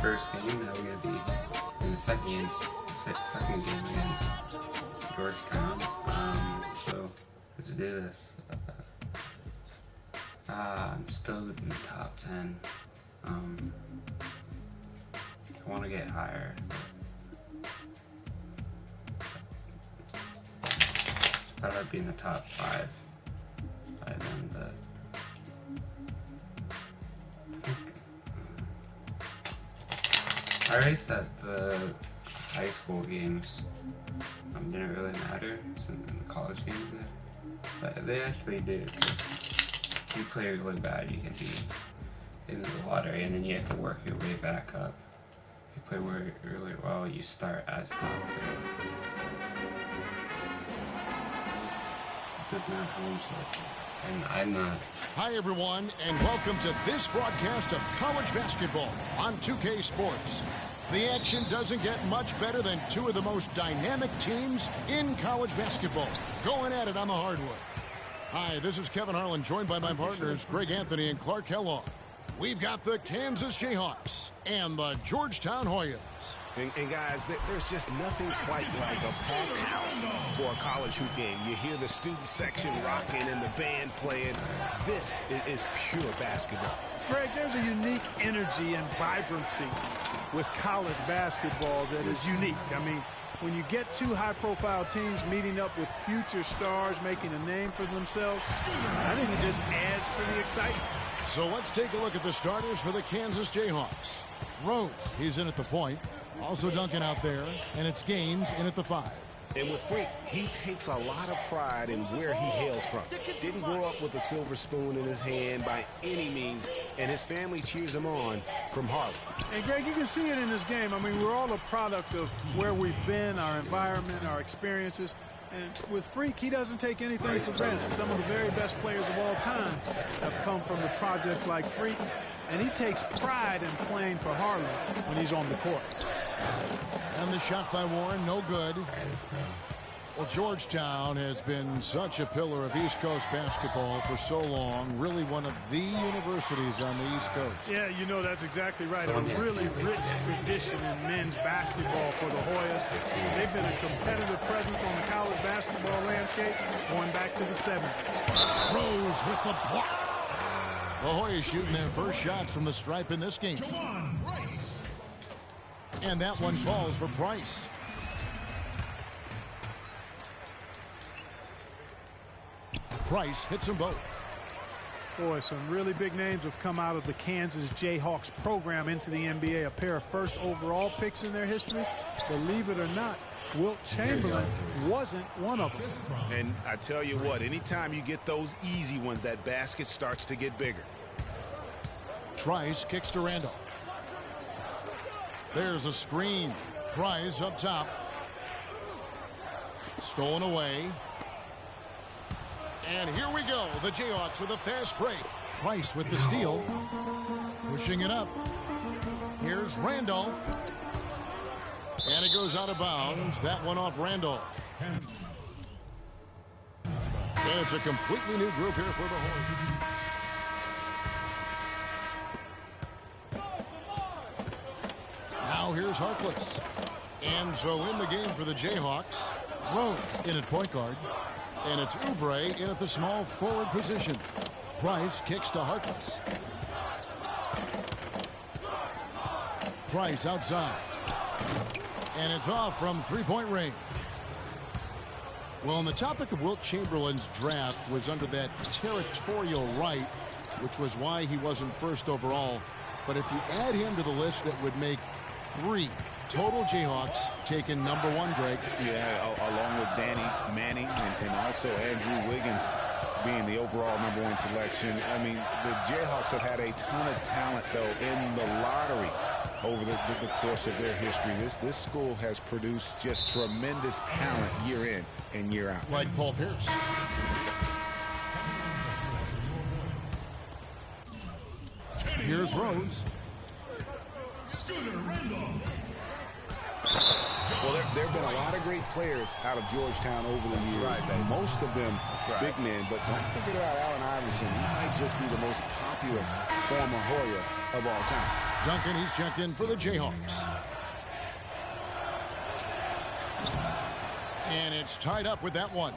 first game. Now we're gonna be in the second game against Georgetown. So let's do this. I'm still in the top 10. I want to get higher. Thought I'd be in the top 5 by then, but I already said the high school games didn't really matter since in the college games did, but they actually do, because if you play really bad, you can be in the lottery, and then you have to work your way back up. If you play really well, you start as top. This is not home, and I'm not. Hi, everyone, and welcome to this broadcast of college basketball on 2K Sports. The action doesn't get much better than two of the most dynamic teams in college basketball going at it on the hardwood. Hi, this is Kevin Harlan, joined by my partners Greg Anthony and Clark Kellogg. We've got the Kansas Jayhawks and the Georgetown Hoyas. And guys, there's just nothing quite like a packed house for a college hoop game. You hear the student section rocking and the band playing. This is pure basketball. Greg, there's a unique energy and vibrancy with college basketball that is unique. I mean, when you get two high-profile teams meeting up with future stars making a name for themselves, I think it just adds to the excitement. So let's take a look at the starters for the Kansas Jayhawks. Rose, he's in at the point. Also Duncan out there, and it's Gaines in at the 5. And with Freak, he takes a lot of pride in where he hails from. Didn't grow up with a silver spoon in his hand by any means, and his family cheers him on from Harlem. And Greg, you can see it in this game. I mean, we're all a product of where we've been, our environment, our experiences. And with Freak, he doesn't take anything for granted. Some of the very best players of all time have come from the projects like Freak, and he takes pride in playing for Harlem when he's on the court. And the shot by Warren, no good. Well, Georgetown has been such a pillar of East Coast basketball for so long. Really one of the universities on the East Coast. Yeah, you know, that's exactly right. A really rich tradition in men's basketball for the Hoyas. They've been a competitive presence on the college basketball landscape going back to the 70s. Rose with the block. The Hoyas shooting their first shots from the stripe in this game. And that one falls for Price. Price hits them both. Boy, some really big names have come out of the Kansas Jayhawks program into the NBA. A pair of first overall picks in their history. Believe it or not, Wilt Chamberlain wasn't one of them. And I tell you what, anytime you get those easy ones, that basket starts to get bigger. Trice kicks to Randolph. There's a screen. Price up top. Stolen away. And here we go. The Jayhawks with a fast break. Price with the steal. Pushing it up. Here's Randolph. And it goes out of bounds. That one off Randolph. And it's a completely new group here for the Hoyas. Now here's Harkless. And so in the game for the Jayhawks, Rose in at point guard. And it's Oubre in at the small forward position. Price kicks to Harkless. Price outside. And it's off from three-point range. Well, on the topic of Wilt Chamberlain's draft was under that territorial right, which was why he wasn't first overall. But if you add him to the list, that would make 3 total Jayhawks taken #1, Greg. Yeah, along with Danny Manning and also Andrew Wiggins being the overall #1 selection. I mean, the Jayhawks have had a ton of talent, though, in the lottery over the course of their history. This school has produced just tremendous talent year in and year out. Like Paul Pierce. Here's Rose. Well, there have been a lot of great players out of Georgetown over the years. Right, most of them big men, but don't forget about Allen Iverson. He might just be the most popular former Hoya of all time. Duncan, he's checked in for the Jayhawks. And it's tied up with that one.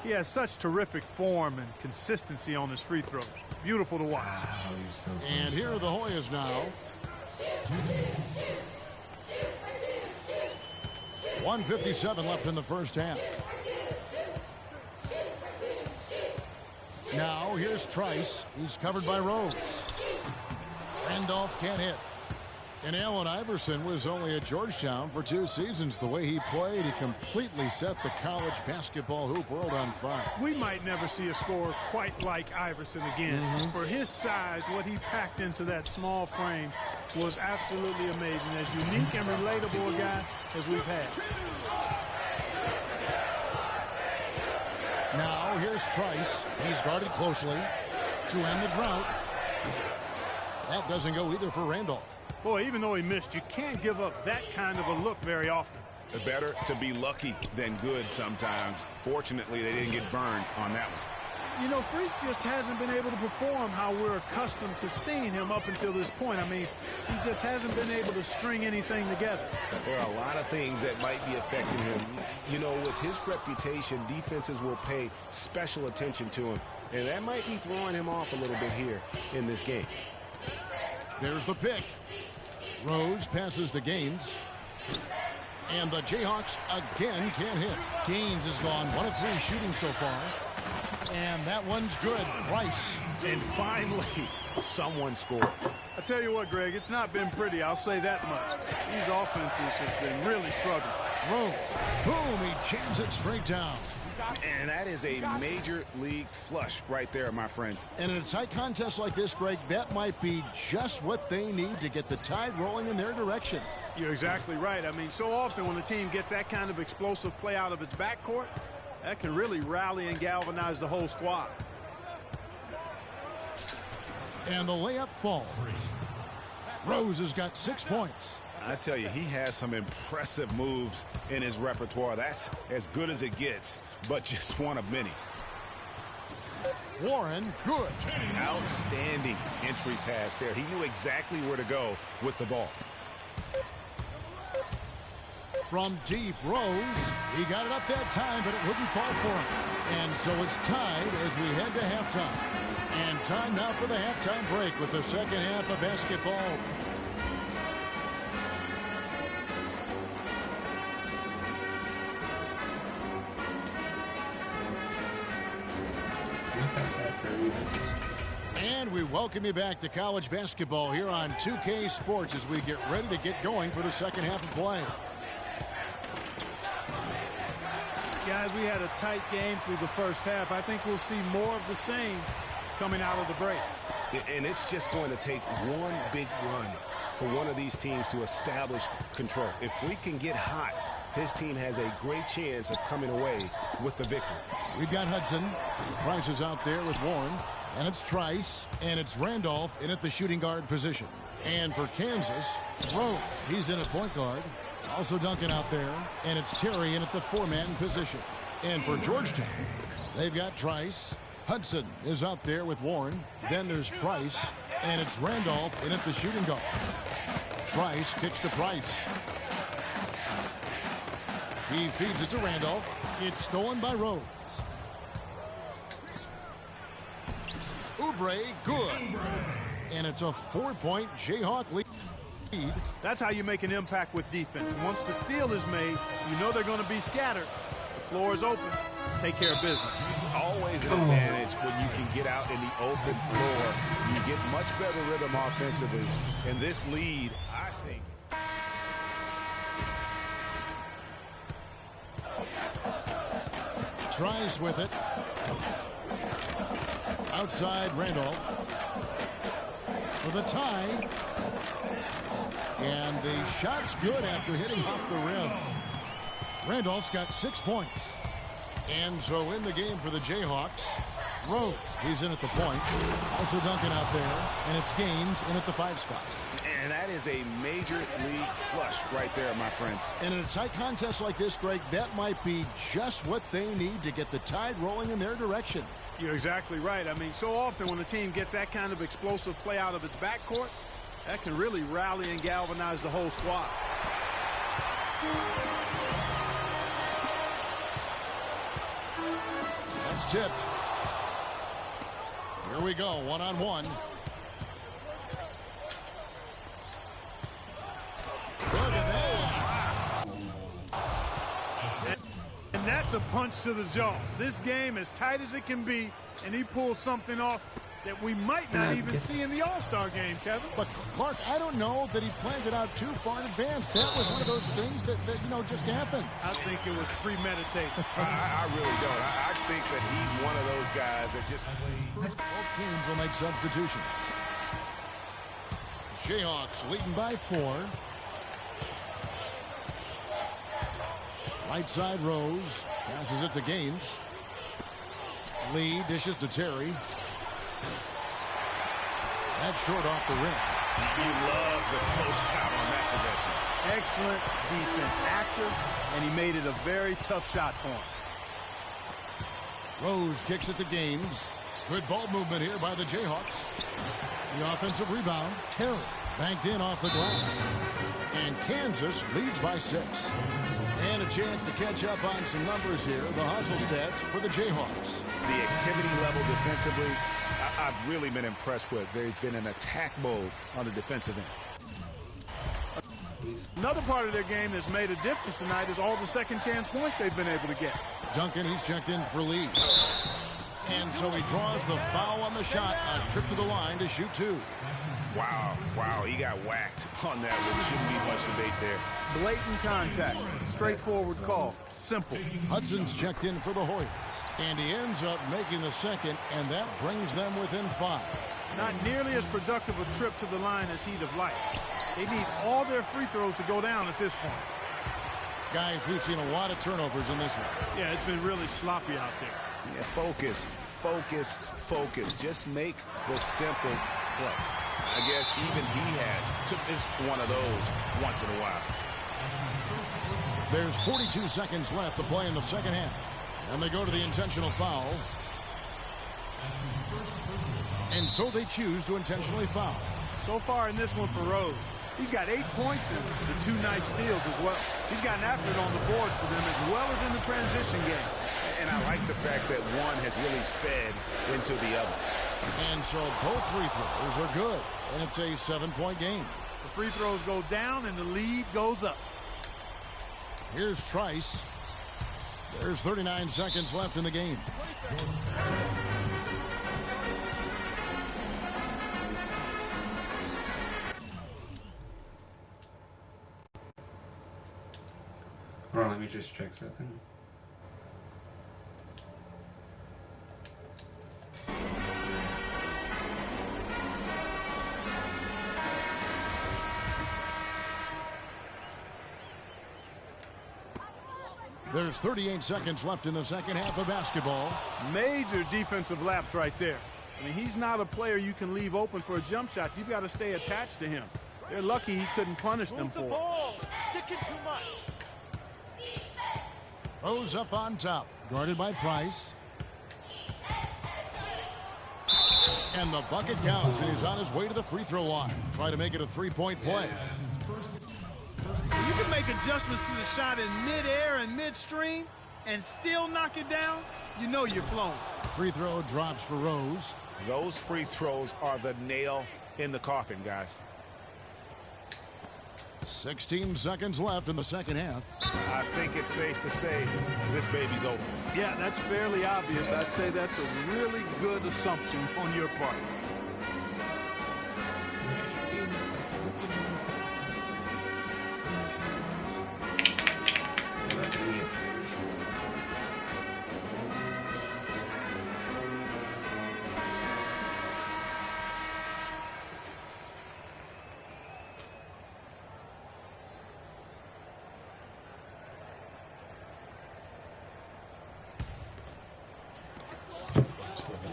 He has such terrific form and consistency on his free throws. Beautiful to watch. Wow, he's so close. And here are the Hoyas now. 1:57 left in the first half. Now here's Trice. He's covered by Rose. Randolph can't hit. And Allen Iverson was only at Georgetown for 2 seasons. The way he played, he completely set the college basketball hoop world on fire. We might never see a scorer quite like Iverson again. For his size, what he packed into that small frame was absolutely amazing. As unique and relatable a guy as we've had. Now here's Trice. He's guarded closely to end the drought. That doesn't go either for Randolph. Boy, even though he missed, you can't give up that kind of a look very often. Better to be lucky than good sometimes. Fortunately, they didn't get burned on that one. You know, Freak just hasn't been able to perform how we're accustomed to seeing him up until this point. I mean, he just hasn't been able to string anything together. There are a lot of things that might be affecting him. You know, with his reputation, defenses will pay special attention to him. And that might be throwing him off a little bit here in this game. There's the pick. Rose passes to Gaines. And the Jayhawks again can't hit. Gaines has gone 1 of 3 shooting so far. And that one's good. Price. And finally, someone scored. I tell you what, Greg, it's not been pretty. I'll say that much. These offenses have been really struggling. Rose. Boom. He jams it straight down. And that is a major league flush right there, my friends. And in a tight contest like this, Greg, that might be just what they need to get the tide rolling in their direction. You're exactly right. I mean, so often when a team gets that kind of explosive play out of its backcourt, that can really rally and galvanize the whole squad. And the layup falls. Rose has got 6 points. I tell you, he has some impressive moves in his repertoire. That's as good as it gets, but just one of many. Warren, good. Outstanding entry pass there. He knew exactly where to go with the ball. From deep, Rose. He got it up that time, but it wouldn't fall for him. And so it's tied as we head to halftime. And time now for the halftime break with the second half of basketball. And we welcome you back to college basketball here on 2K Sports as we get ready to get going for the second half of play. Guys, we had a tight game through the first half. I think we'll see more of the same coming out of the break. And it's just going to take one big run for one of these teams to establish control. If we can get hot, his team has a great chance of coming away with the victory. We've got Hudson. Price is out there with Warren. And it's Trice. And it's Randolph in at the shooting guard position. And for Kansas, Rose. He's in at point guard. Also Duncan out there. And it's Terry in at the 4-man position. And for Georgetown, they've got Trice. Hudson is out there with Warren. Then there's Price. And it's Randolph in at the shooting guard. Trice kicks to Price. He feeds it to Randolph. It's stolen by Rose. Oubre, good. And it's a 4-point Jayhawk lead. That's how you make an impact with defense. Once the steal is made, you know they're going to be scattered. The floor is open. Take care of business. Always an advantage when you can get out in the open floor. You get much better rhythm offensively. And this lead, I think. Tries with it. Outside Randolph. For the tie. And the shot's good after hitting off the rim. Randolph's got 6 points. And so in the game for the Jayhawks, Rose, he's in at the point. Also Duncan out there. And it's Gaines in at the 5 spot. And that is is a major league flush right there, my friends. And in a tight contest like this, Greg, that might be just what they need to get the tide rolling in their direction. You're exactly right. I mean, so often when a team gets that kind of explosive play out of its backcourt, that can really rally and galvanize the whole squad. That's tipped. Here we go, one-on-one. Look at that. And that's a punch to the jaw. This game as tight as it can be, and he pulls something off that we might not even see in the All-Star game, Kevin. But, Clark, I don't know that he planned it out too far in advance. That was one of those things that just happened. I think it was premeditated. I really don't. I think that he's one of those guys that just... Both teams will make substitutions. Jayhawks leading by 4. Right side Rose. Passes it to Gaines. Lee dishes to Terry. That's short off the rim. You love the closeout on that possession. Excellent defense. Active, and he made it a very tough shot for him. Rose kicks it to Gaines. Good ball movement here by the Jayhawks. The offensive rebound. Terry banked in off the glass. And Kansas leads by 6. And a chance to catch up on some numbers here. The hustle stats for the Jayhawks. The activity level defensively, I've really been impressed with. They've been in attack mode on the defensive end. Another part of their game that's made a difference tonight is all the second chance points they've been able to get. Duncan, he's checked in for Lee. And so he draws the foul on the shot. A trip to the line to shoot 2. Wow, he got whacked on that one. Shouldn't be much debate there. Blatant contact. Straightforward call. Simple. Hudson's checked in for the Hoyas. And he ends up making the second, and that brings them within 5. Not nearly as productive a trip to the line as he'd have liked. They need all their free throws to go down at this point. Guys, we've seen a lot of turnovers in this one. Yeah, it's been really sloppy out there. Yeah, focus. Just make the simple play. I guess even he has to miss one of those once in a while. There's 42 seconds left to play in the second half. And they go to the intentional foul. And so they choose to intentionally foul. So far in this one for Rose, he's got 8 points and the 2 nice steals as well. He's gotten after it on the boards for them as well as in the transition game. And I like the fact that one has really fed into the other. And so both free throws are good. And it's a 7-point game. The free throws go down and the lead goes up. Here's Trice. There's 39 seconds left in the game. Hold on, let me just check something. There's 38 seconds left in the second half of basketball. Major defensive lapse right there. I mean, he's not a player you can leave open for a jump shot. You've got to stay attached to him. They're lucky he couldn't punish them for it. Sticking too much. Rose up on top, guarded by Price. And the bucket counts, and he's on his way to the free throw line. Try to make it a 3-point play. You can make adjustments to the shot in midair and midstream and still knock it down. You know you're flowing. Free throw drops for Rose. Those free throws are the nail in the coffin, guys. 16 seconds left in the second half. I think it's safe to say this baby's over. Yeah, that's fairly obvious. I'd say that's a really good assumption on your part.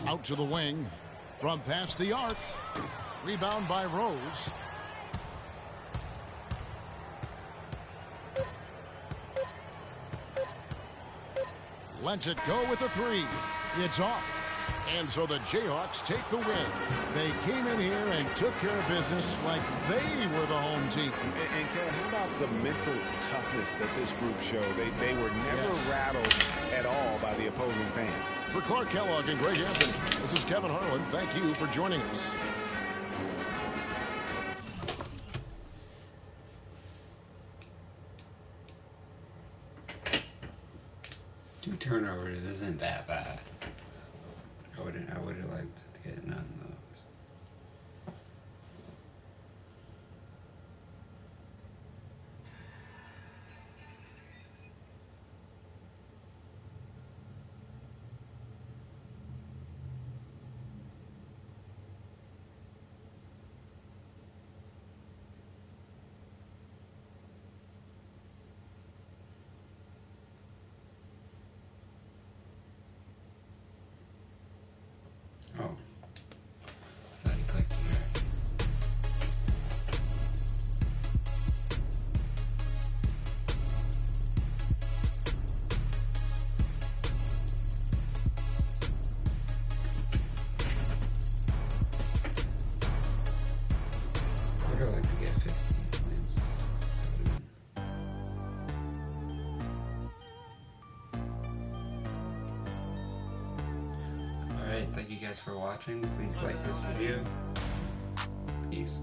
Out to the wing. From past the arc. Rebound by Rose. lets it go with the 3. It's off. And so the Jayhawks take the win. They came in here and took care of business like they were the home team. And Kevin, how about the mental toughness that this group showed? They were never rattled at all by the opposing fans. For Clark Kellogg and Greg Anthony, this is Kevin Harlan. Thank you for joining us. Two turnovers isn't that bad. I would have liked to get none of those. Oh. Thought he clicked there. I would like to get 15 points. Alright, thank you guys for watching. Please like this video. Peace.